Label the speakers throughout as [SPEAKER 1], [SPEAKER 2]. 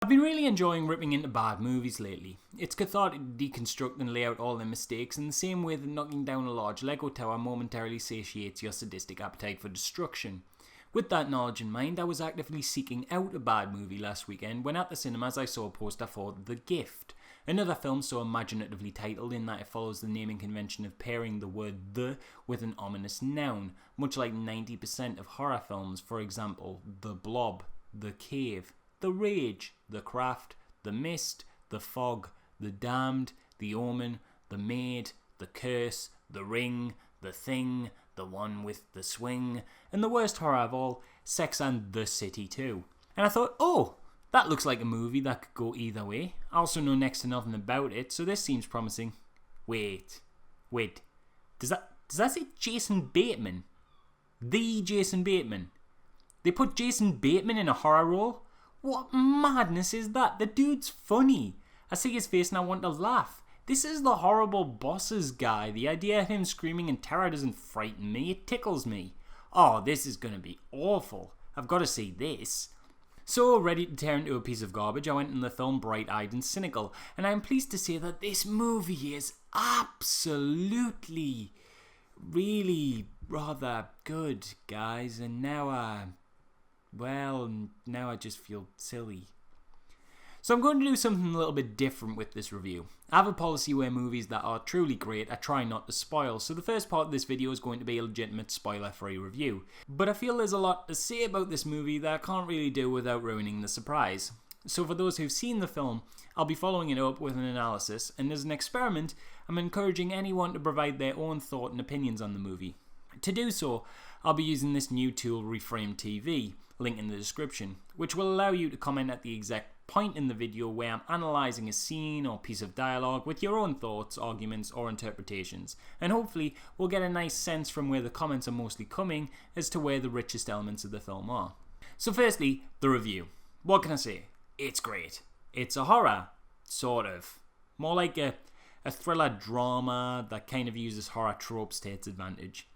[SPEAKER 1] I've been really enjoying ripping into bad movies lately. It's cathartic to deconstruct and lay out all their mistakes in the same way that knocking down a large Lego tower momentarily satiates your sadistic appetite for destruction. With that knowledge in mind, I was actively seeking out a bad movie last weekend when at the cinemas I saw a poster for The Gift, another film so imaginatively titled in that it follows the naming convention of pairing the word "the" with an ominous noun, much like 90% of horror films, for example, The Blob, The Cave, The Rage, The Craft, The Mist, The Fog, The Damned, The Omen, The Maid, The Curse, The Ring, The Thing, The One with the Swing, and the worst horror of all, Sex and the City 2. And I thought, oh, that looks like a movie that could go either way. I also know next to nothing about it, so this seems promising. Wait. Does that say Jason Bateman? The Jason Bateman? They put Jason Bateman in a horror role? What madness is that? The dude's funny. I see his face and I want to laugh. This is the horrible bosses guy. The idea of him screaming in terror doesn't frighten me, it tickles me. Oh, this is going to be awful. I've got to see this. So, ready to tear into a piece of garbage, I went in the film bright-eyed and cynical, and I am pleased to say that this movie is absolutely, really rather good, guys, and now I just feel silly. So I'm going to do something a little bit different with this review. I have a policy where movies that are truly great I try not to spoil, so the first part of this video is going to be a legitimate spoiler-free review. But I feel there's a lot to say about this movie that I can't really do without ruining the surprise. So for those who've seen the film, I'll be following it up with an analysis, and as an experiment, I'm encouraging anyone to provide their own thought and opinions on the movie. To do so, I'll be using this new tool, Reframed TV, link in the description, which will allow you to comment at the exact point in the video where I'm analysing a scene or piece of dialogue with your own thoughts, arguments or interpretations, and hopefully we'll get a nice sense from where the comments are mostly coming as to where the richest elements of the film are. So firstly, the review. What can I say? It's great. It's a horror, sort of. More like a thriller drama that kind of uses horror tropes to its advantage.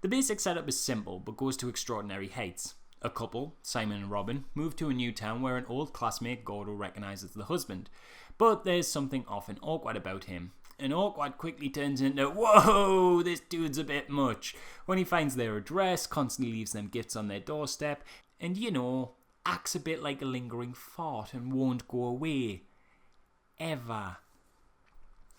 [SPEAKER 1] The basic setup is simple but goes to extraordinary heights. A couple, Simon and Robin, move to a new town where an old classmate Gordo recognises the husband. But there's something often awkward about him. And awkward quickly turns into, whoa, this dude's a bit much, when he finds their address, constantly leaves them gifts on their doorstep, and acts a bit like a lingering fart and won't go away. Ever.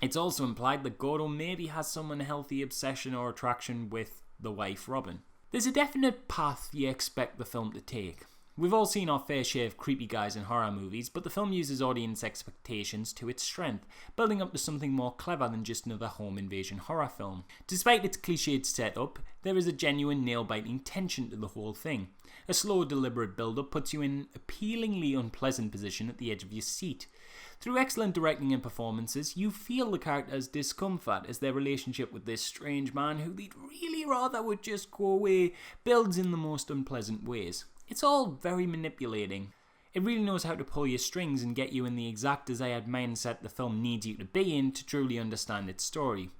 [SPEAKER 1] It's also implied that Gordo maybe has some unhealthy obsession or attraction with the wife Robin. There's a definite path you expect the film to take. We've all seen our fair share of creepy guys in horror movies, but the film uses audience expectations to its strength, building up to something more clever than just another home invasion horror film. Despite its cliched setup, there is a genuine nail-biting tension to the whole thing. A slow, deliberate build-up puts you in an appealingly unpleasant position at the edge of your seat. Through excellent directing and performances, you feel the characters' discomfort as their relationship with this strange man who they'd really rather would just go away builds in the most unpleasant ways. It's all very manipulating. It really knows how to pull your strings and get you in the exact desired mindset the film needs you to be in to truly understand its story.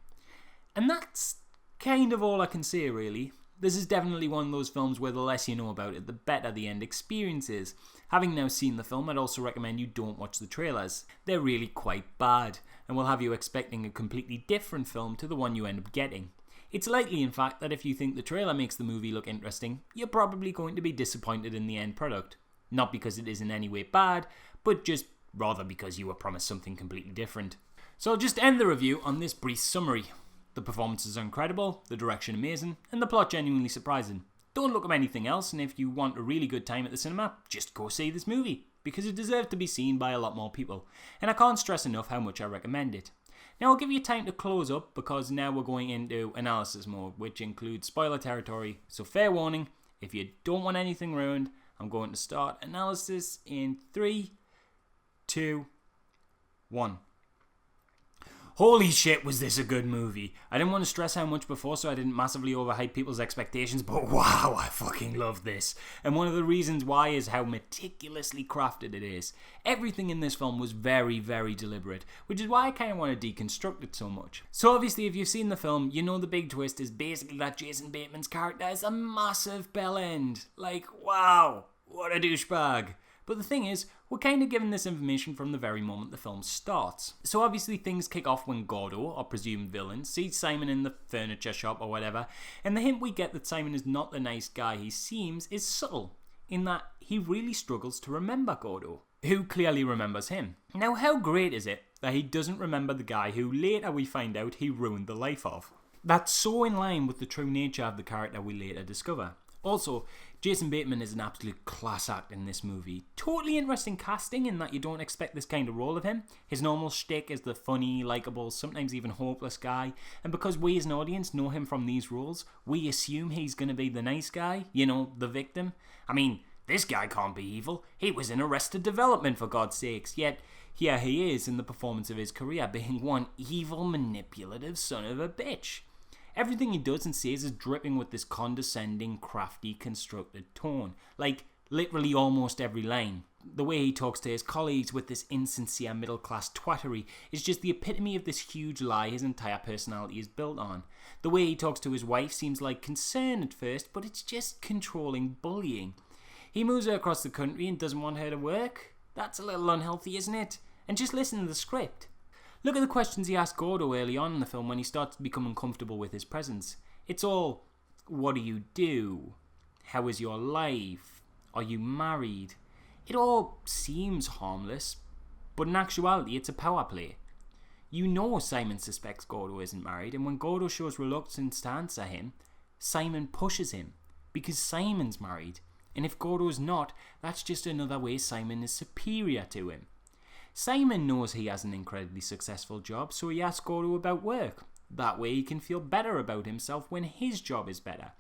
[SPEAKER 1] And that's kind of all I can say, really. This is definitely one of those films where the less you know about it, the better the end experience is. Having now seen the film, I'd also recommend you don't watch the trailers. They're really quite bad, and will have you expecting a completely different film to the one you end up getting. It's likely, in fact, that if you think the trailer makes the movie look interesting, you're probably going to be disappointed in the end product. Not because it is in any way bad, but just rather because you were promised something completely different. So I'll just end the review on this brief summary. The performances are incredible, the direction amazing, and the plot genuinely surprising. Don't look up anything else, and if you want a really good time at the cinema, just go see this movie, because it deserves to be seen by a lot more people, and I can't stress enough how much I recommend it. Now I'll give you time to close up, because now we're going into analysis mode, which includes spoiler territory, so fair warning, if you don't want anything ruined, I'm going to start analysis in 3, 2, 1. Holy shit, was this a good movie. I didn't want to stress how much before, so I didn't massively overhype people's expectations, but wow, I fucking love this. And one of the reasons why is how meticulously crafted it is. Everything in this film was very, very deliberate, which is why I kind of want to deconstruct it so much. So obviously, if you've seen the film, you know the big twist is basically that Jason Bateman's character is a massive bellend. Like, wow, what a douchebag. But the thing is, we're kind of given this information from the very moment the film starts. So obviously things kick off when Gordo, our presumed villain, sees Simon in the furniture shop or whatever, and the hint we get that Simon is not the nice guy he seems is subtle, in that he really struggles to remember Gordo, who clearly remembers him. Now, how great is it that he doesn't remember the guy who later we find out he ruined the life of? That's so in line with the true nature of the character we later discover. Also, Jason Bateman is an absolute class act in this movie. Totally interesting casting in that you don't expect this kind of role of him. His normal shtick is the funny, likeable, sometimes even hopeless guy, and because we as an audience know him from these roles, we assume he's going to be the nice guy, you know, the victim. I mean, this guy can't be evil. He was in Arrested Development, for God's sakes. Yet, here he is in the performance of his career, being one evil, manipulative son of a bitch. Everything he does and says is dripping with this condescending, crafty, constructed tone. Like, literally almost every line. The way he talks to his colleagues with this insincere middle-class twattery is just the epitome of this huge lie his entire personality is built on. The way he talks to his wife seems like concern at first, but it's just controlling bullying. He moves her across the country and doesn't want her to work. That's a little unhealthy, isn't it? And just listen to the script. Look at the questions he asks Gordo early on in the film when he starts to become uncomfortable with his presence. It's all, what do you do? How is your life? Are you married? It all seems harmless, but in actuality it's a power play. You know Simon suspects Gordo isn't married, and when Gordo shows reluctance to answer him, Simon pushes him, because Simon's married, and if Gordo's not, that's just another way Simon is superior to him. Simon knows he has an incredibly successful job, so he asks Gordo about work. That way he can feel better about himself when his job is better.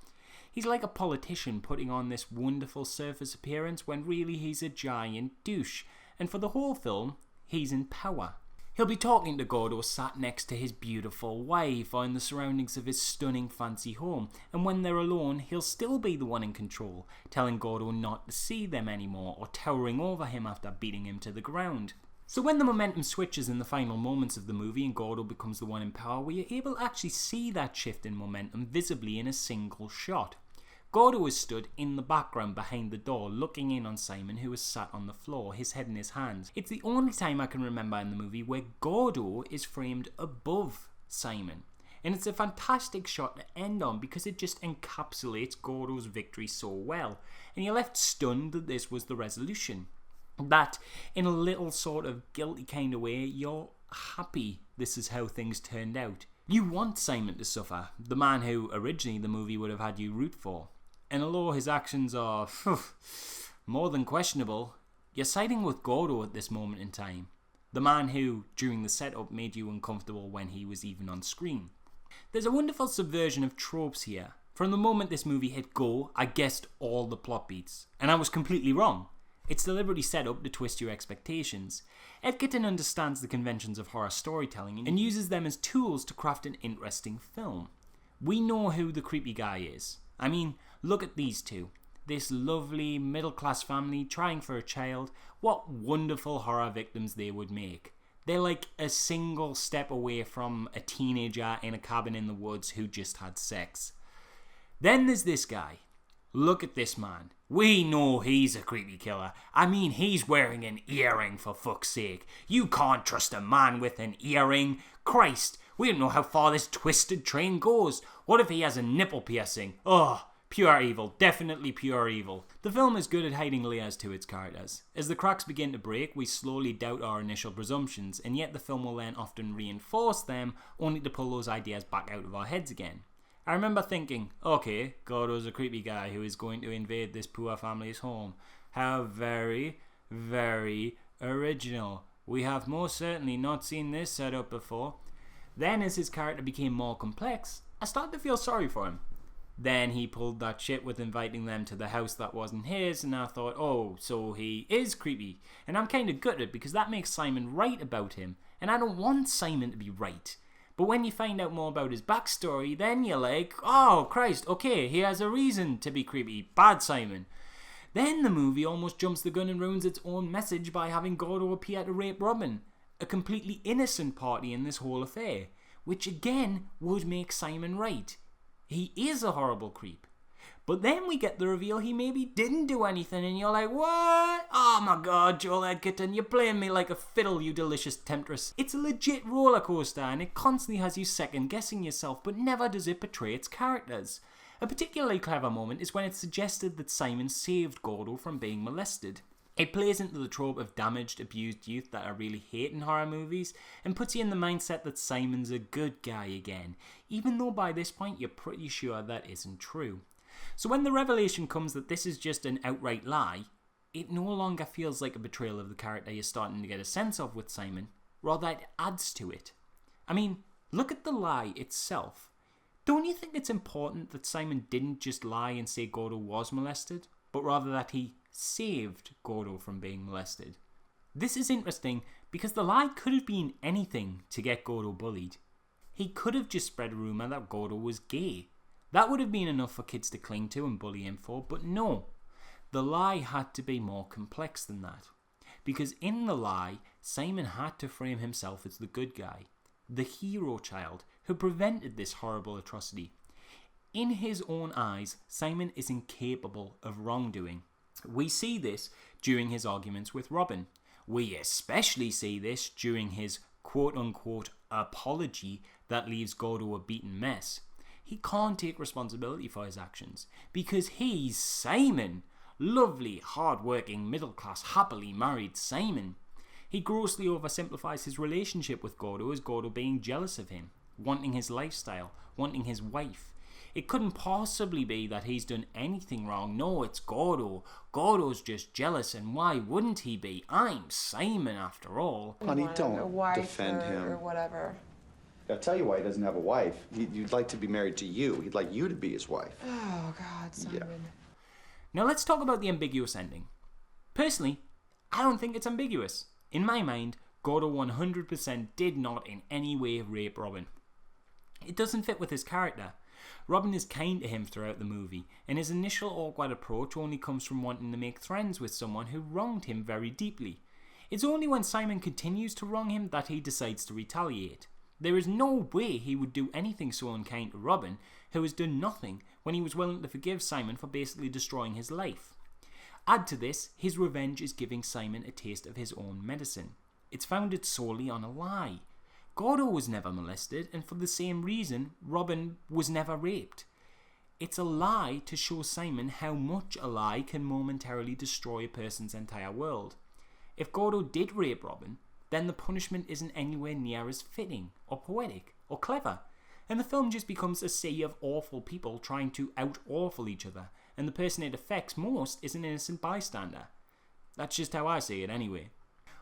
[SPEAKER 1] He's like a politician putting on this wonderful surface appearance when really he's a giant douche, and for the whole film, he's in power. He'll be talking to Gordo sat next to his beautiful wife or in the surroundings of his stunning fancy home, and when they're alone, he'll still be the one in control, telling Gordo not to see them anymore or towering over him after beating him to the ground. So when the momentum switches in the final moments of the movie and Gordo becomes the one in power, we are able to actually see that shift in momentum visibly in a single shot. Gordo is stood in the background behind the door looking in on Simon, who is sat on the floor, his head in his hands. It's the only time I can remember in the movie where Gordo is framed above Simon. And it's a fantastic shot to end on because it just encapsulates Gordo's victory so well. And you're left stunned that this was the resolution. That, in a little sort of guilty kind of way, you're happy this is how things turned out. You want Simon to suffer, the man who originally the movie would have had you root for. And although his actions are more than questionable, you're siding with Gordo at this moment in time. The man who, during the setup, made you uncomfortable when he was even on screen. There's a wonderful subversion of tropes here. From the moment this movie hit go, I guessed all the plot beats. And I was completely wrong. It's deliberately set up to twist your expectations. Edgerton understands the conventions of horror storytelling and uses them as tools to craft an interesting film. We know who the creepy guy is. I mean, look at these two. This lovely middle-class family trying for a child. What wonderful horror victims they would make. They're like a single step away from a teenager in a cabin in the woods who just had sex. Then there's this guy. Look at this man. We know he's a creepy killer. I mean, he's wearing an earring, for fuck's sake. You can't trust a man with an earring. Christ, we don't know how far this twisted train goes. What if he has a nipple piercing? Ugh, pure evil. Definitely pure evil. The film is good at hiding layers to its characters. As the cracks begin to break, we slowly doubt our initial presumptions, and yet the film will then often reinforce them, only to pull those ideas back out of our heads again. I remember thinking, okay, Gordo's a creepy guy who is going to invade this poor family's home. How very, very original. We have most certainly not seen this setup before. Then as his character became more complex, I started to feel sorry for him. Then he pulled that shit with inviting them to the house that wasn't his, and I thought, oh, so he is creepy. And I'm kind of gutted because that makes Simon right about him, and I don't want Simon to be right. But when you find out more about his backstory, then you're like, oh Christ, okay, he has a reason to be creepy. Bad Simon. Then the movie almost jumps the gun and ruins its own message by having Gordo appear to rape Robin, a completely innocent party in this whole affair, which again would make Simon right. He is a horrible creep. But then we get the reveal he maybe didn't do anything, and you're like, what? Oh my god, Joel Edgerton, you're playing me like a fiddle, you delicious temptress. It's a legit roller coaster, and it constantly has you second guessing yourself, but never does it betray its characters. A particularly clever moment is when it's suggested that Simon saved Gordo from being molested. It plays into the trope of damaged, abused youth that I really hate in horror movies, and puts you in the mindset that Simon's a good guy again, even though by this point you're pretty sure that isn't true. So when the revelation comes that this is just an outright lie, it no longer feels like a betrayal of the character you're starting to get a sense of with Simon, rather it adds to it. I mean, look at the lie itself. Don't you think it's important that Simon didn't just lie and say Gordo was molested, but rather that he saved Gordo from being molested? This is interesting because the lie could have been anything to get Gordo bullied. He could have just spread a rumour that Gordo was gay. That would have been enough for kids to cling to and bully him for, but no. The lie had to be more complex than that. Because in the lie, Simon had to frame himself as the good guy, the hero child who prevented this horrible atrocity. In his own eyes, Simon is incapable of wrongdoing. We see this during his arguments with Robin. We especially see this during his quote-unquote apology that leaves Gordo a beaten mess. He can't take responsibility for his actions because he's Simon. Lovely, hard-working, middle-class, happily married Simon. He grossly oversimplifies his relationship with Gordo as Gordo being jealous of him, wanting his lifestyle, wanting his wife. It couldn't possibly be that he's done anything wrong. No, it's Gordo. Gordo's just jealous, and why wouldn't he be? I'm Simon after all.
[SPEAKER 2] Honey, don't defend him.
[SPEAKER 3] Or whatever.
[SPEAKER 2] I'll tell you why he doesn't have a wife. He'd like to be married to you. He'd like you to be his wife.
[SPEAKER 3] Oh, God, Simon.
[SPEAKER 2] Yeah.
[SPEAKER 1] Now let's talk about the ambiguous ending. Personally, I don't think it's ambiguous. In my mind, Gordo 100% did not in any way rape Robin. It doesn't fit with his character. Robin is kind to him throughout the movie, and his initial awkward approach only comes from wanting to make friends with someone who wronged him very deeply. It's only when Simon continues to wrong him that he decides to retaliate. There is no way he would do anything so unkind to Robin, who has done nothing, when he was willing to forgive Simon for basically destroying his life. Add to this, his revenge is giving Simon a taste of his own medicine. It's founded solely on a lie. Gordo was never molested, and for the same reason, Robin was never raped. It's a lie to show Simon how much a lie can momentarily destroy a person's entire world. If Gordo did rape Robin, then the punishment isn't anywhere near as fitting, or poetic, or clever, and the film just becomes a sea of awful people trying to out-awful each other, and the person it affects most is an innocent bystander. That's just how I see it anyway.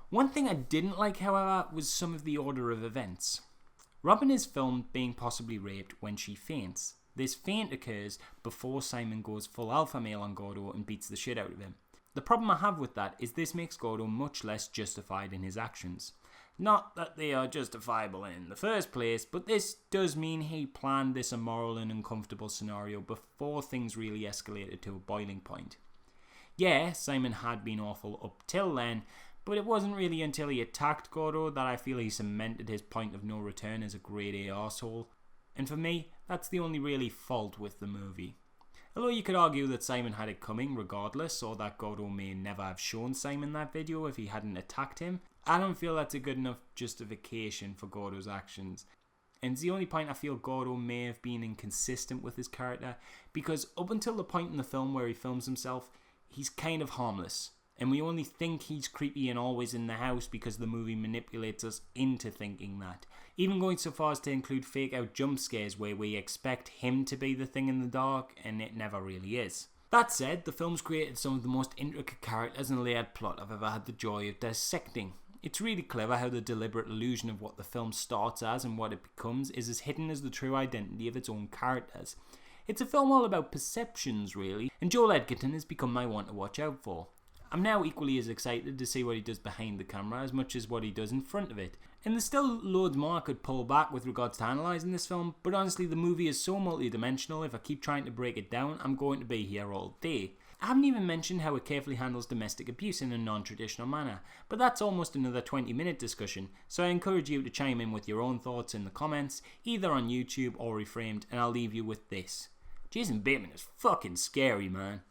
[SPEAKER 1] One thing I didn't like, however, was some of the order of events. Robin is filmed being possibly raped when she faints. This faint occurs before Simon goes full alpha male on Gordo and beats the shit out of him. The problem I have with that is this makes Gordo much less justified in his actions. Not that they are justifiable in the first place, but this does mean he planned this immoral and uncomfortable scenario before things really escalated to a boiling point. Yeah, Simon had been awful up till then, but it wasn't really until he attacked Gordo that I feel he cemented his point of no return as a grade A arsehole. And for me, that's the only really fault with the movie. Although you could argue that Simon had it coming regardless, or that Gordo may never have shown Simon that video if he hadn't attacked him, I don't feel that's a good enough justification for Gordo's actions. And it's the only point I feel Gordo may have been inconsistent with his character, because up until the point in the film where he films himself, he's kind of harmless. And we only think he's creepy and always in the house because the movie manipulates us into thinking that. Even going so far as to include fake out jump scares where we expect him to be the thing in the dark and it never really is. That said, the film's created some of the most intricate characters and layered plot I've ever had the joy of dissecting. It's really clever how the deliberate illusion of what the film starts as and what it becomes is as hidden as the true identity of its own characters. It's a film all about perceptions really, and Joel Edgerton has become my one to watch out for. I'm now equally as excited to see what he does behind the camera as much as what he does in front of it. And there's still loads more I could pull back with regards to analysing this film, but honestly the movie is so multi-dimensional, if I keep trying to break it down, I'm going to be here all day. I haven't even mentioned how it carefully handles domestic abuse in a non-traditional manner, but that's almost another 20-minute discussion, so I encourage you to chime in with your own thoughts in the comments, either on YouTube or Reframed, and I'll leave you with this. Jason Bateman is fucking scary, man.